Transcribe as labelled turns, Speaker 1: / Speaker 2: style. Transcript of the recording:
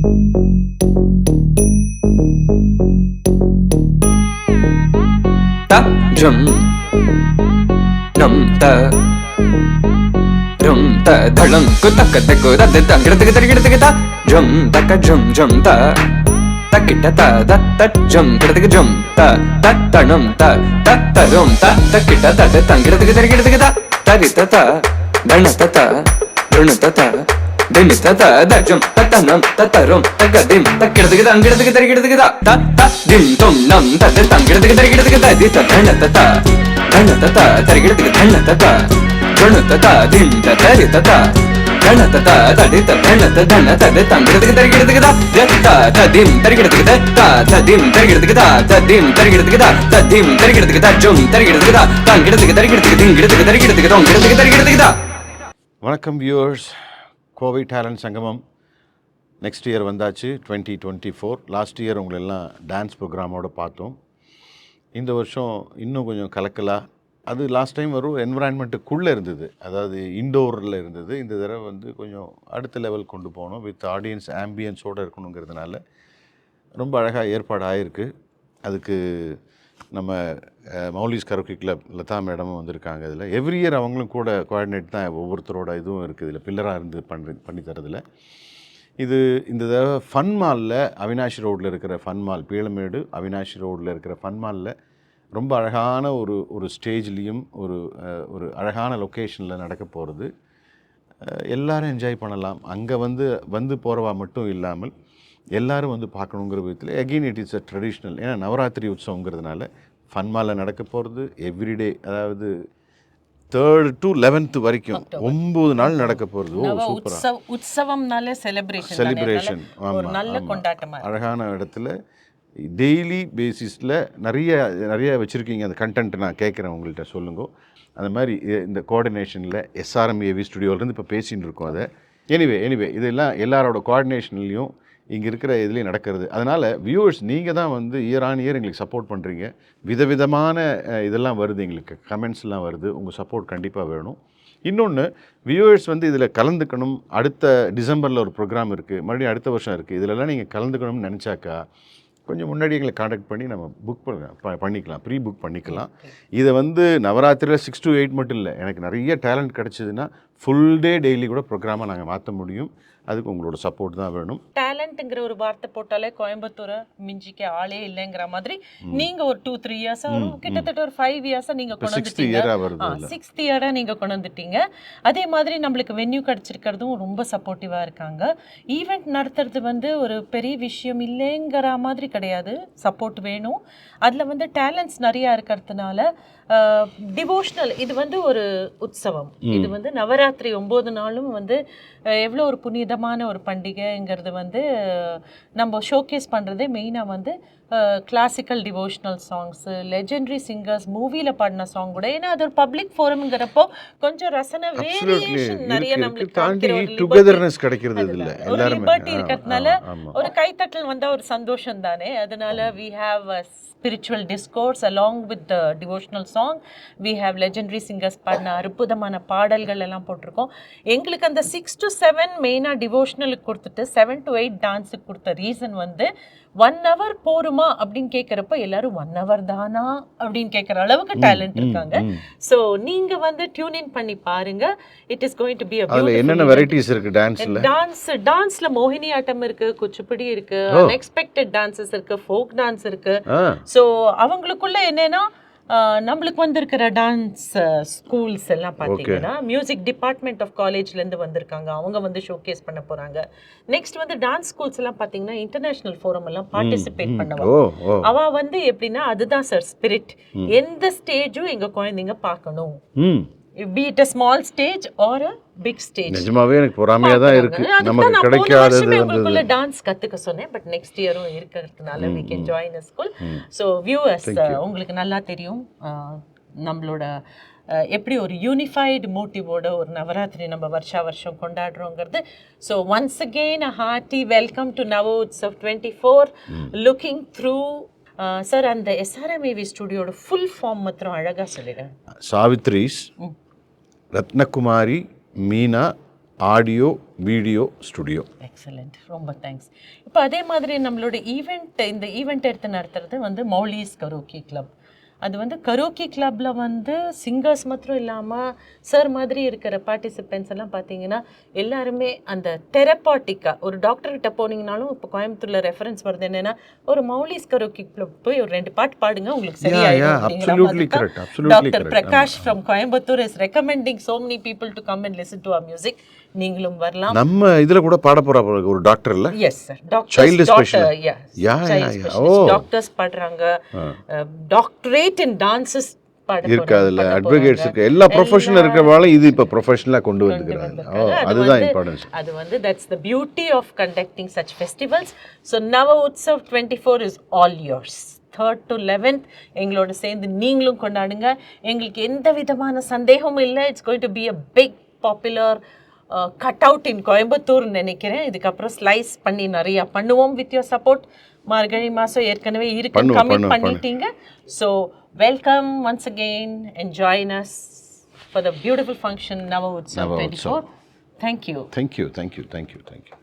Speaker 1: ta jum nam ta rum ta dhalam ku tak tak ku da da gidadagidadagidadaga ta jum taka jum ta takita ta da ta jum gidadagidum ta tanam ta tarum ta takita ta da gidadagidadagidadaga ta tarita ta dhanata ta runata ta dinita ta da jum tatanam tatarum tagadim takidadagidadagidadagidadaga ta ta dim tum nam ta da gidadagidadagidadaga ta di ta dhanata ta tarigidadagidadagidadaga ta runata ta dim ta tarita ta dhanata ta tadita dhanata dhanata da gidadagidadagidadaga ta ta dim tarigidadagida ta dim tarigidadagida ta dim tarigidadagida ta dim tarigidadagida jum tarigidadagida ta gidadagidadagidadagidadagidadagidadagidadagida.
Speaker 2: வணக்கம் viewers. Kovai talent சங்கமம் next year வந்தாச்சு 2024. Last year உங்களெல்லாம் dance ப்ரோக்ராமோடு பார்த்தோம். இந்த வருஷம் இன்னும் கொஞ்சம் கலக்கலாக, அது லாஸ்ட் டைம் வரும் என்விரான்மெண்ட்டுக்குள்ளே இருந்தது, அதாவது இன்டோரில் இருந்தது. இந்த தடவை வந்து கொஞ்சம் அடுத்த லெவல் கொண்டு போகணும், வித் ஆடியன்ஸ் ஆம்பியன்ஸோடு இருக்கணுங்கிறதுனால ரொம்ப அழகாக ஏற்பாடு ஆகிருக்கு. அதுக்கு நம்ம மௌலிஸ் கரோக்கி கிளப் லதா மேடமும் வந்திருக்காங்க. இதில் எவ்ரி இயர் அவங்களும் கூட கோஆர்டினேட் தான் ஒவ்வொருத்தரோட இதுவும் இருக்குது, இதில் பில்லராக இருந்து பண்ணி தரதில். இது இந்த தடவை ஃபன் மாலில், அவினாஷி ரோட்டில் இருக்கிற ஃபன் மால், பீளமேடு அவினாஷி ரோட்டில் இருக்கிற ஃபன் மாலில் ரொம்ப அழகான ஒரு ஸ்டேஜ்லேயும் ஒரு அழகான லொக்கேஷனில் நடக்க போகிறது. எல்லோரும் என்ஜாய் பண்ணலாம். அங்கே வந்து போகிறவா மட்டும் இல்லாமல் எல்லோரும் வந்து பார்க்கணுங்கிற விதத்தில் again it is a traditional. ஏன்னா நவராத்திரி உற்சவங்கிறதுனால ஃபன் மாலில் நடக்க போகிறது எவ்ரிடே, அதாவது 3rd to 11th வரைக்கும் 9 நாள் நடக்க போகிறது. சூப்பராக
Speaker 3: உற்சவம்னாலே செலிப்ரேஷன்.
Speaker 2: அழகான இடத்துல டெய்லி பேசிஸில் நிறைய வச்சுருக்கீங்க. அந்த கண்டென்ட் நான் கேட்குறேன், உங்கள்கிட்ட சொல்லுங்க. அந்த மாதிரி இந்த கோஆர்டினேஷனில் SRMAV ஸ்டுடியோலேருந்து இப்போ பேசின்னு இருக்கோம். அதை எனிவே இதெல்லாம் எல்லாரோட கோஆர்டினேஷன்லேயும் இங்கே இருக்கிற இதுலேயும் நடக்கிறது. அதனால் வியூவர்ஸ், நீங்கள் தான் வந்து இயர் ஆன் இயர் எங்களுக்கு சப்போர்ட் பண்ணுறீங்க. விதவிதமான இதெல்லாம் வருது, எங்களுக்கு கமெண்ட்ஸ்லாம் வருது. உங்கள் சப்போர்ட் கண்டிப்பாக வேணும். இன்னொன்று, வியூவர்ஸ் வந்து இதில் கலந்துக்கணும். அடுத்த டிசம்பரில் ஒரு ப்ரோக்ராம் இருக்குது, மறுபடியும் அடுத்த வருஷம் இருக்குது. இதிலெல்லாம் நீங்கள் கலந்துக்கணும்னு நினச்சாக்கா கொஞ்சம் முன்னாடி எங்களை காண்டாக்ட் பண்ணி நம்ம புக் பண்ணிக்கலாம், ப்ரீ புக் பண்ணிக்கலாம். இதை வந்து நவராத்திரியில் 6 to 8 மட்டும் இல்லை, எனக்கு நிறைய டேலண்ட் கிடச்சிதுன்னா ஃபுல் டே டெய்லி கூட ப்ரோக்ராமாக நாங்கள் மாற்ற முடியும். அதுக்கு உங்களோட சப்போர்ட் தான் வேணும்.
Speaker 3: டேலண்ட்டுங்கிற ஒரு வார்த்தை போட்டாலே கோயம்புத்தூரை மிஞ்சிக்க ஆளே இல்லைங்கிற மாதிரி நீங்கள் ஒரு 2-3 இயர்ஸாக கிட்டத்தட்ட ஒரு 5 இயர்ஸாக நீங்கள் கொண்டு வந்துட்டீங்க. 6th இயராக நீங்கள் கொண்டு வந்துட்டீங்க. அதே மாதிரி நம்மளுக்கு வென்யூ கிடச்சிருக்கிறதும் ரொம்ப சப்போர்ட்டிவாக இருக்காங்க. ஈவெண்ட் நடத்துறது வந்து ஒரு பெரிய விஷயம் இல்லைங்கிற மாதிரி கிடையாது, சப்போர்ட் வேணும். அதில் வந்து டேலண்ட்ஸ் நிறையா இருக்கிறதுனால டிவோஷனல், இது வந்து ஒரு உற்சவம். இது வந்து நவராத்திரி 9 நாளும் வந்து எவ்வளோ ஒரு புனிதமான ஒரு பண்டிகைங்கிறது வந்து நம்ம ஷோகேஸ் பண்ணுறதே மெயினாக வந்து classical devotional songs, legendary singers, மூவியில் பாடின சாங் கூட. ஏன்னா அது ஒரு பப்ளிக் ஃபோரம்ங்கிறப்போ கொஞ்சம் ரசனை வேரியேஷன் நிறைய நம்மளுக்கு
Speaker 2: ஒரு
Speaker 3: லிபர்ட்டி இருக்கிறதுனால ஒரு கைத்தட்டல் வந்தால் ஒரு சந்தோஷம் தானே. அதனால we have a spiritual discourse along with the devotional song. We have legendary singers பாடின அற்புதமான பாடல்கள் எல்லாம் போட்டிருக்கோம். எங்களுக்கு அந்த 6 to 7 மெயினாக டிவோஷனலுக்கு கொடுத்துட்டு 7 to 8 டான்ஸுக்கு கொடுத்த ரீசன் வந்து 1 hour போருமா அப்படின்னு கேட்குறப்ப எல்லாரும் 1 hour தானா அப்படின்னு கேட்குற அளவுக்கு டேலண்ட் இருக்காங்க. ஸோ நீங்கள் வந்து டியூன் இன் பண்ணி பாருங்க. It is going to be
Speaker 2: என்னென்ன வெரைட்டிஸ் இருக்கு
Speaker 3: டான்ஸ்ல மோகினி ஆட்டம் இருக்கு, குச்சிப்புடி இருக்கு, அன்எக்ஸ்பெக்டட் டான்சஸ் இருக்கு, ஃபோக் டான்ஸ் இருக்கு. ஸோ அவங்களுக்குள்ள என்னன்னா நம்மளுக்கு வந்திருக்கிற டான்ஸ் ஸ்கூல்ஸ் எல்லாம் பார்த்தீங்கன்னா மியூசிக் டிபார்ட்மெண்ட் ஆஃப் காலேஜ்லேருந்து வந்திருக்காங்க. அவங்க வந்து ஷோகேஸ் பண்ண போகிறாங்க. நெக்ஸ்ட் வந்து டான்ஸ் ஸ்கூல்ஸ் எல்லாம் பார்த்தீங்கன்னா இன்டர்நேஷ்னல் ஃபோரம் எல்லாம் பார்ட்டிசிபேட் பண்ணுவாங்க. அவள் வந்து எப்படின்னா அதுதான் சார் ஸ்பிரிட். எந்த ஸ்டேஜும் எங்கள் குழந்தைங்க பார்க்கணும், be it a small stage or a big stage.
Speaker 2: நிஜமாவே எனக்கு பொறாமையா தான் இருக்கு, நமக்கு கிடைக்காதது.
Speaker 3: உங்களுக்குள்ள டான்ஸ் கத்துக்க சொன்னேன், பட் நெக்ஸ்ட் இயரும் இருக்கிறதுனால we can join a school. So viewers, உங்களுக்கு நல்லா தெரியும் நம்மளோட எப்படி ஒரு யூனிஃபைடு மோட்டிவோட ஒரு நவராத்திரி நம்ம வருஷம் கொண்டாடுறோங்கிறது. So once again a hearty welcome to Navotsav 24 looking through. Sir, அந்த SRMAV ஸ்டுடியோட ஃபுல் ஃபார்ம் மாத்திரம் அழகாக சொல்லிடுறேன்.
Speaker 2: Savitri's, Ratnakumari, Meena, audio video studio.
Speaker 3: Excellent, ரொம்ப தேங்க்ஸ். இப்போ அதே மாதிரி நம்மளோட இந்த ஈவெண்ட் எடுத்து நடத்துறது வந்து மௌலிஸ் கரோக்கி கிளப். அது வந்து கரோக்கி கிளப்பில் வந்து சிங்கர்ஸ் மாத்திரம் இல்லாமல் சார் மாதிரி இருக்கிற பார்ட்டிசிபென்ட்ஸ் எல்லாம் பார்த்தீங்கன்னா எல்லாருமே அந்த தெரப்பாட்டிக்காக ஒரு டாக்டர்கிட்ட போனீங்கனாலும் இப்போ கோயம்புத்தூரில் ரெஃபரன்ஸ் வருது என்னென்னா ஒரு மௌலிஸ் கரோக்கி கிளப் போய் ஒரு 2 பாட்டு பாடுங்க உங்களுக்கு சரியாயிடும். Doctor Prakash from Coimbatore is recommending so many people to come and listen to our music. நீங்களும் வரலாம்.
Speaker 2: நம்ம இதில் கூட பாட போகிற ஒரு டாக்டர் இல்லை?
Speaker 3: எஸ் சார், டாக்டர்ஸ் பாடுறாங்க, டாக்டரேட் இன் டான்சஸ்
Speaker 2: இருக்காதுல்ல, அட்வொகேட்ஸ் இருக்கு, எல்லா ப்ரொஃபஷனல் இருக்கிறவால இது இப்போ ப்ரொஃபஷனலாக கொண்டு வந்துக்கிறாங்க. அதுதான் இம்பார்ட்டன்ஸ்.
Speaker 3: அது வந்து that's the beauty of conducting such festivals. So Nava Utsav 24 is all yours. 3rd to 11th எங்களோட சேர்ந்து நீங்களும் கொண்டாடுங்க. எங்களுக்கு எந்த விதமான சந்தேகமும் இல்லை, it's going to be a big popular cut out in Coimbatore நினைக்கிறேன். இதுக்கப்புறம் ஸ்லைஸ் பண்ணி நிறையா பண்ணுவோம் வித் யோர் சப்போர்ட். மார்கழி மாதம் ஏற்கனவே இருக்கு, கமிட் பண்ணிட்டீங்க. So welcome once again and join us for the beautiful function நவ Utsav 24. Thank you.
Speaker 2: Thank you.